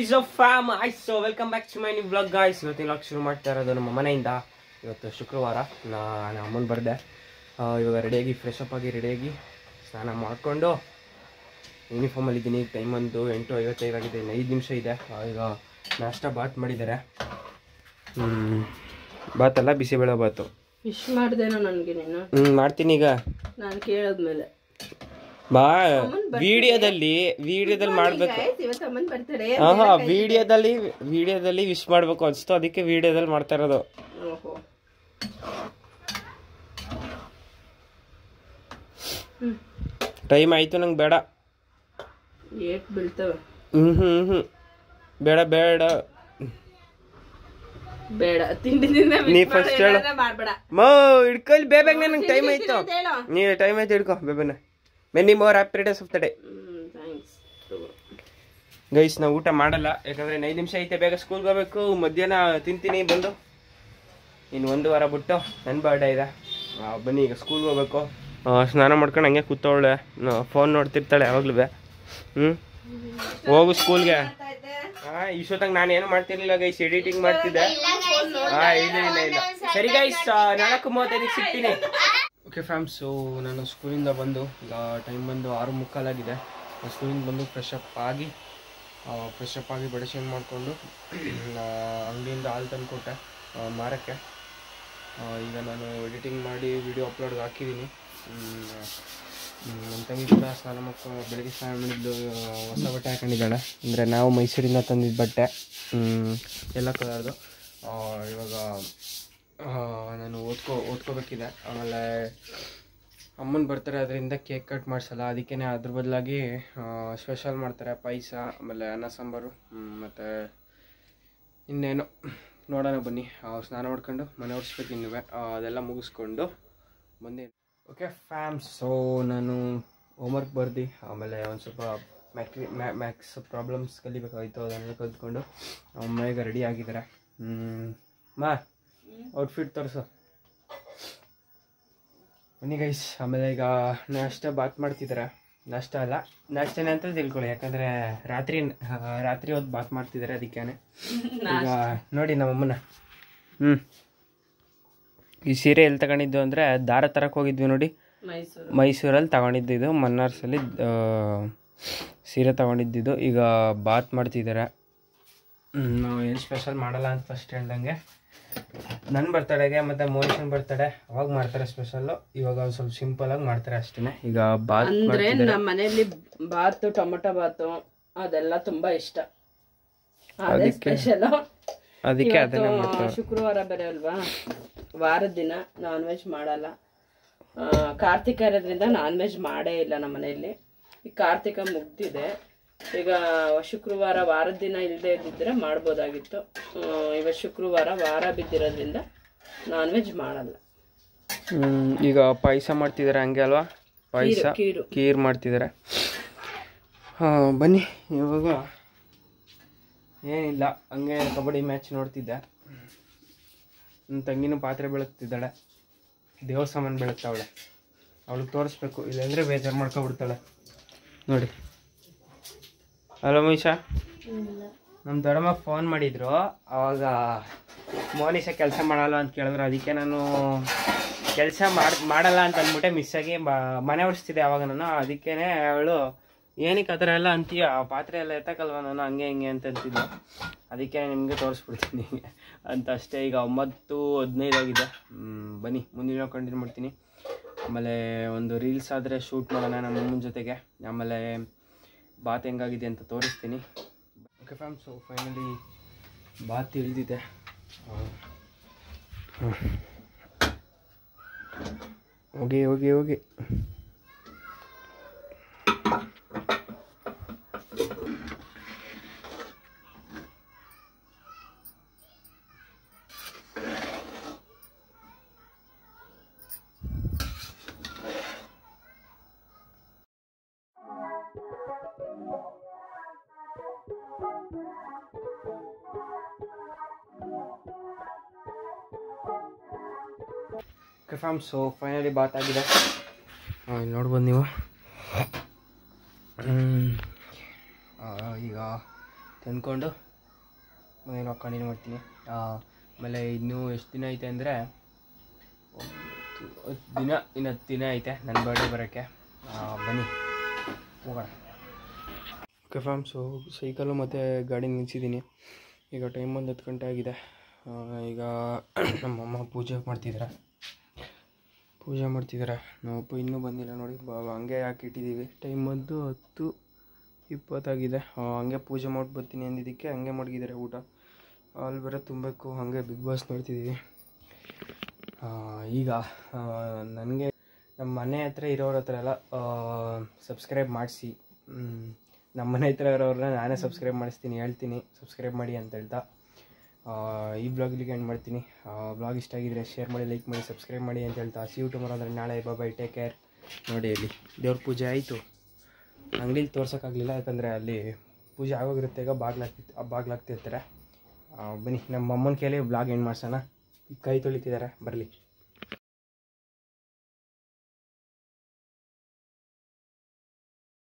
Is a fam ಐಸ್ welcome back to my new vlog guys. ಇವತ್ತಿನ vlog ಶುರು ಮಾಡ್ತಾ ಇರೋದು ನಮ್ಮ ಮನೆಯಿಂದ. ಇವತ್ತು ಶುಕ್ರವಾರ, ನಾನು ಅಮ್ಮನ ಬರ್ಡೆ. ಇವಾಗ ರೆಡಿಯಾಗಿ ಫ್ರೆಶ್ ಅಪ್ ಆಗಿ ರೆಡಿಯಾಗಿ ಸ್ನಾನ ಮಾಡಿಕೊಂಡು ಯೂನಿಫಾರ್ಮಲ್ಲಿದ್ದೀನಿ. ಟೈಮ್ ಒಂದು 8:55 ಆಗಿದೆ, 5 ನಿಮಿಷ ಇದೆ. ಈಗ ನಾಷ್ಟ ಬಾತ್ ಮಾಡಿದ್ದಾರೆ. ಬಾತಲ್ಲ, ಬಿಸಿಬೇಳೆ ಬಾತು. ಫಿಶ್ ಮಾಡ್ದೇನೋ ನನಗೆ ನೀನು? ಮಾಡ್ತೀನಿ ಈಗ. ನಾನು ಕೇಳೋದ್ಮೇಲೆ ಬಾ ವಿಡಿಯೋದಲ್ಲಿ ಮಾಡ್ಬೇಕು. ವಿಡಿಯೋದಲ್ಲಿ ವಿಶ್ ಮಾಡ್ಬೇಕು ಅನ್ಸ್ತು, ಅದಕ್ಕೆ ವಿಡಿಯೋದಲ್ಲಿ ಮಾಡ್ತಾ ಇರೋದು. ಟೈಮ್ ಆಯ್ತು, ನಂಗೆ ಬೇಡ. ಬೇಡ ಬೇಡ ಬೇಡ, ತಿಂಡಿ ನೀ ಫಸ್ಟ್ ಹೇಳು. ಹಿಡ್ಕೊಳ್ಳಿ ಬೇಬಾಗ, ನಂಗೆ ಟೈಮ್ ಆಯ್ತು. ನೀ ಟೈಮ್ ಆಯ್ತು, ಹಿಡ್ಕೊ ಬೇಬನ. Many more happy returns of the day. Guys, ನಾವು ಊಟ ಮಾಡಲ್ಲ, ಯಾಕಂದ್ರೆ 5 ನಿಮಿಷ ಐತೆ, ಬೇಗ ಸ್ಕೂಲ್ಗೆ ಹೋಗ್ಬೇಕು. ಮಧ್ಯಾಹ್ನ ತಿಂತೀನಿ ಬಂದು. ಇನ್ನು 1 ವಾರ ಬಿಟ್ಟು ನನ್ನ ಬರ್ಡೇ ಇದೆ. ಬನ್ನಿ, ಈಗ ಸ್ಕೂಲ್ಗೆ ಹೋಗ್ಬೇಕು. ಸ್ನಾನ ಮಾಡ್ಕೊಂಡು ಹಂಗೆ ಕೂತವಳೆ, ಫೋನ್ ನೋಡ್ತಿರ್ತಾಳೆ ಯಾವಾಗ್ಲೂ. ಹೋಗು ಸ್ಕೂಲ್ಗೆ. ಇಷ್ಟೊತ್ತಂಗೆ ನಾನು ಏನು ಮಾಡ್ತಿರ್ಲಿಲ್ಲ ಗೈಸ್, ಎಡಿಟಿಂಗ್ ಮಾಡ್ತಿದ್ದೆ. ಇಲ್ಲ ಸರಿ ಗೈಸ್, 4:35 ಸಿಗ್ತೀನಿ. ಓಕೆ ಫ್ಯಾಮ್ಸು, ನಾನು ಸ್ಕೂಲಿಂದ ಬಂದು ಈಗ ಟೈಮ್ ಬಂದು 6:45 ಆಗಿದೆ. ಸ್ಕೂಲಿಂದ ಬಂದು ಫ್ರೆಶ್ ಅಪ್ ಆಗಿ ಬಡೆ ಚೇಂಜ್ ಮಾಡಿಕೊಂಡು ಅಂಗಡಿಯಿಂದ ಹಾಲು ತಂದುಕೊಟ್ಟೆ ಮಾರಕ್ಕೆ. ಈಗ ನಾನು ಎಡಿಟಿಂಗ್ ಮಾಡಿ ವಿಡಿಯೋ ಅಪ್ಲೋಡ್ಗೆ ಹಾಕಿದ್ದೀನಿ. ನನ್ನ ತಂಗಿ ಕೂಡ ಸ್ನಾನ ಮಾಡ್ಕೊಂಡು ಬೆಳಗ್ಗೆ ಸ್ನಾನ ಮಾಡಿದ್ದು ಹೊಸ ಬಟ್ಟೆ ಹಾಕೊಂಡಿದ್ದಾಳೆ. ಅಂದರೆ ನಾವು ಮೈಸೂರಿಂದ ತಂದಿದ್ದ ಬಟ್ಟೆ, ಎಲ್ಲ ಕಲರ್ದು. ಇವಾಗ ನಾನು ಓದ್ಕೋಬೇಕಿದೆ. ಆಮೇಲೆ ಅಮ್ಮನ ಬರ್ತಾರೆ, ಅದರಿಂದ ಕೇಕ್ ಕಟ್ ಮಾಡಿಸಲ್ಲ. ಅದಕ್ಕೇ ಅದ್ರ ಬದಲಾಗಿ ಸ್ಪೆಷಲ್ ಮಾಡ್ತಾರೆ, ಪಾಯಸ, ಆಮೇಲೆ ಅನ್ನ ಸಾಂಬಾರು, ಮತ್ತು ಇನ್ನೇನು ನೋಡೋಣ ಬನ್ನಿ. ಸ್ನಾನ ಮಾಡ್ಕೊಂಡು ಮನೆ ಒರೆಸ್ಬೇಕು ಇನ್ನುವೆ, ಅದೆಲ್ಲ ಮುಗಿಸ್ಕೊಂಡು ಬಂದೆ. ಓಕೆ ಫ್ಯಾಮ್ಸ್, ಸೊ ನಾನು ಹೋಮ್ವರ್ಕ್ ಬರ್ದು ಆಮೇಲೆ ಒಂದು ಸ್ವಲ್ಪ ಮ್ಯಾಕ್ಸ್ ಪ್ರಾಬ್ಲಮ್ಸ್ ಕಲಿಬೇಕಾಗಿತ್ತು, ಅದನ್ನೆಲ್ಲ ಕಲ್ತ್ಕೊಂಡು ಅಮ್ಮ ಈಗ ರೆಡಿ ಆಗಿದ್ದಾರೆ. ಔಟ್ಫಿಟ್ ತೋರಿಸು ಬನ್ನಿ ಗೈಸ್. ಆಮೇಲೆ ಈಗ ನಾಷ್ಟ ಬಾತ್ ಮಾಡ್ತಿದ್ದಾರೆ. ನಾಷ್ಟನೇ ಅಂತ ತಿಳ್ಕೊಳ್ಳಿ, ಯಾಕಂದರೆ ರಾತ್ರಿ ಹೊತ್ತು ಬಾತ್ ಮಾಡ್ತಿದ್ದಾರೆ, ಅದಕ್ಕೇನೆ. ಈಗ ನೋಡಿ ನಮ್ಮಮ್ಮನ. ಈ ಸೀರೆ ಎಲ್ಲಿ ತಗೊಂಡಿದ್ದು ಅಂದರೆ ದಾರ ತರಕ್ಕೆ ಹೋಗಿದ್ವಿ ನೋಡಿ, ಮೈಸೂರಲ್ಲಿ ತಗೊಂಡಿದ್ದು. ಇದು ಮನ್ನಾರ್ಸಲ್ಲಿ ಸೀರೆ ತಗೊಂಡಿದ್ದು. ಈಗ ಬಾತ್ ಮಾಡ್ತಿದ್ದಾರೆ. ನಾವು ಏನು ಸ್ಪೆಷಲ್ ಮಾಡಲ್ಲ ಅಂತ ಫಸ್ಟ್ ಹೇಳ್ದಂಗೆ. ನನ್ನ ಬರ್ತಡೆಗೆ ಮತ್ತು ಮೋನಿಷನ್ ಬರ್ತಡೆ ಅವಾಗ ಮಾಡ್ತಾರೆ ಸ್ಪೆಷಲ್ಲು. ಇವಾಗ ಒಂದು ಸ್ವಲ್ಪ ಸಿಂಪಲಾಗಿ ಮಾಡ್ತಾರೆ ಅಷ್ಟೇ. ಈಗ ಬಾತ್ ಅಂದರೆ ನಮ್ಮ ಮನೆಯಲ್ಲಿ ಬಾತು, ಟೊಮೊಟೊ ಬಾತು ಅದೆಲ್ಲ ತುಂಬ ಇಷ್ಟ, ಅದೇ ಸ್ಪೆಷಲು. ಅದಕ್ಕೆ ಶುಕ್ರವಾರ ಬೇರೆ ಅಲ್ವಾ, ವಾರದ ದಿನ ನಾನ್ ವೆಜ್ ಮಾಡಲ್ಲ. ಕಾರ್ತಿಕ ಇರೋದ್ರಿಂದ ನಾನ್ ವೆಜ್ ಮಾಡೇ ಇಲ್ಲ ನಮ್ಮ ಮನೆಯಲ್ಲಿ. ಈ ಕಾರ್ತಿಕ ಮುಗ್ದಿದೆ. ಈಗ ಶುಕ್ರವಾರ ವಾರದ ದಿನ ಇಲ್ಲದೆ ಇದ್ದಿದ್ರೆ ಮಾಡ್ಬೋದಾಗಿತ್ತು. ಇವತ್ತು ಶುಕ್ರವಾರ ವಾರ ಬಿದ್ದಿರೋದ್ರಿಂದ ನಾನ್ ವೆಜ್ ಮಾಡಲ್ಲ. ಈಗ ಪಾಯಸ ಮಾಡ್ತಿದ್ದಾರೆ, ಹಂಗೆ ಅಲ್ವಾ? ಪಾಯಸ, ಕೀರ್ ಮಾಡ್ತಿದ್ದಾರೆ. ಬನ್ನಿ. ಇವಾಗ ಏನಿಲ್ಲ, ಹಂಗೆ ಕಬಡ್ಡಿ ಮ್ಯಾಚ್ ನೋಡ್ತಿದ್ದೆ. ನನ್ನ ತಂಗಿನೂ ಪಾತ್ರೆ ಬೆಳಗ್ತಿದ್ದಾಳೆ, ದೇವ್ರ ಸಾಮಾನು ಬೆಳಗ್ತಾವಳೆ. ಅವಳಿಗೆ ತೋರಿಸ್ಬೇಕು, ಇಲ್ಲಾಂದರೆ ಬೇಜಾರು ಮಾಡ್ಕೊಬಿಡ್ತಾಳೆ ನೋಡಿ. ಹಲೋ ಮೀಶಾ, ನಮ್ಮ ದೊಡ್ಡಮ್ಮ ಫೋನ್ ಮಾಡಿದ್ರು. ಆವಾಗ ಮೋನಿಶಾ ಕೆಲಸ ಮಾಡಲ್ಲ ಅಂತ ಕೇಳಿದ್ರು. ಅದಕ್ಕೆ ನಾನು ಕೆಲಸ ಮಾಡಲ್ಲ ಅಂತ ಅಂದ್ಬಿಟ್ಟೆ ಮಿಸ್ಸಾಗಿ ಮನೆ ಒರೆಸ್ತಿದ್ದೆ ಆವಾಗ ನಾನು. ಅದಕ್ಕೇ ಅವಳು ಏನಕ್ಕೆ ಆ ಥರ ಎಲ್ಲ ಅಂತೀಯ, ಪಾತ್ರೆ ಎಲ್ಲ ಎತ್ತಕ್ಕಲ್ವ ನಾನು, ಹಂಗೆ ಹಿಂಗೆ ಅಂತ ಅಂತಿದ್ದೆ. ಅದಕ್ಕೆ ನಿಮಗೆ ತೋರಿಸ್ಬಿಡ್ತೀನಿ ಅಂತ ಅಷ್ಟೇ. ಈಗ 9:15 ಆಗಿದೆ. ಬನ್ನಿ, ಮುಂದಿನ ಕಂಟಿನ್ಯೂ ಮಾಡ್ತೀನಿ. ಆಮೇಲೆ ಒಂದು ರೀಲ್ಸ್ ಆದರೆ ಶೂಟ್ ಮಾಡೋಣ ನಮ್ಮ ಅಮ್ಮನ ಜೊತೆಗೆ. ಆಮೇಲೆ ಬಾತ್ ಹೆಂಗಾಗಿದೆ ಅಂತ ತೋರಿಸ್ತೀನಿ. Okay fam, so finally bath ಇಳಿದಿದೆ. ಹೋಗಿ okay fam, so finally bath ಆಗಿದೆ. ನೋಡ್ಬೋದು ನೀವು. ಈಗ ತಂದ್ಕೊಂಡು ಮನೇಲಿ ಕಂಟಿನ್ಯೂ ಮಾಡ್ತೀನಿ. ಆಮೇಲೆ ಇನ್ನೂ ಎಷ್ಟು ದಿನ ಐತೆ ಅಂದರೆ 10 ದಿನ, ಇನ್ನು 10 ದಿನ ಐತೆ ನನ್ನ ಬರ್ಡೇ ಬರೋಕ್ಕೆ. ಬನ್ನಿ ಹೋಗೋಣ. ಓಕೆ ಫ್ಯಾಮ್ಸು, ಸೈಕಲು ಮತ್ತು ಗಾಡಿ ನಿಲ್ಲಿಸಿದ್ದೀನಿ. ಈಗ ಟೈಮ್ ಒಂದು 10 ಗಂಟೆ ಆಗಿದೆ. ಈಗ ನಮ್ಮಮ್ಮ ಪೂಜೆ ಮಾಡ್ತಿದ್ದಾರೆ. ನಮ್ಮಪ್ಪ ಇನ್ನೂ ಬಂದಿಲ್ಲ ನೋಡಿ. ಹಂಗೆ ಯಾಕೆ ಇಟ್ಟಿದ್ದೀವಿ, ಟೈಮ್ ಬಂದು 10:20 ಆಗಿದೆ. ಹಂಗೆ ಪೂಜೆ ಮಾಡಿ ಬರ್ತೀನಿ ಅಂದಿದ್ದಕ್ಕೆ ಹಂಗೆ ಮಡಗಿದ್ದಾರೆ ಊಟ. ಅಲ್ಲಿ ಬೇರೆ ತುಂಬಬೇಕು. ಹಾಗೆ ಬಿಗ್ ಬಾಸ್ ನೋಡ್ತಿದ್ದೀವಿ. ಈಗ ನನಗೆ ನಮ್ಮ ಮನೆ ಹತ್ರ ಇರೋರ ಹತ್ರ ಎಲ್ಲ ಸಬ್ಸ್ಕ್ರೈಬ್ ಮಾಡಿಸಿ. ನಮ್ಮ ಮನೆ ಹತ್ರ ಇರೋರನ್ನ ನಾನೇ ಸಬ್ಸ್ಕ್ರೈಬ್ ಮಾಡಿಸ್ತೀನಿ, ಹೇಳ್ತೀನಿ ಸಬ್ಸ್ಕ್ರೈಬ್ ಮಾಡಿ ಅಂತ ಹೇಳ್ತಾ ಈ ಬ್ಲಾಗಿಗೆ ಎಂಡ್ ಮಾಡ್ತೀನಿ. ಬ್ಲಾಗ್ ಇಷ್ಟ ಆಗಿದ್ರೆ ಶೇರ್ ಮಾಡಿ, ಲೈಕ್ ಮಾಡಿ, ಸಬ್ಸ್ಕ್ರೈಬ್ ಮಾಡಿ ಅಂತ ಹೇಳ್ತಾ ಸಿ ಯು ಟುಮಾರೋ. ಅಂದರೆ ನಾಳೆ. Bye, take care. ನೋಡಿ, ಅಲ್ಲಿ ದೇವ್ರ ಪೂಜೆ ಆಯಿತು. ಅಂಗಡೀಲಿ ತೋರ್ಸೋಕ್ಕಾಗಲಿಲ್ಲ, ಯಾಕಂದರೆ ಅಲ್ಲಿ ಪೂಜೆ ಆಗೋಗಿರುತ್ತೆ. ಈಗ ಬಾಗ್ಲಾಗ್ತಿರ್ತಾರೆ. ಬನ್ನಿ ನಮ್ಮ ಅಮ್ಮನ ಕೈಯಲ್ಲಿ ಬ್ಲಾಗ್ ಎಂಡ್ ಮಾಡ್ಸೋಣ. ಕೈ ತೊಳಿತಿದ್ದಾರೆ, ಬರಲಿ.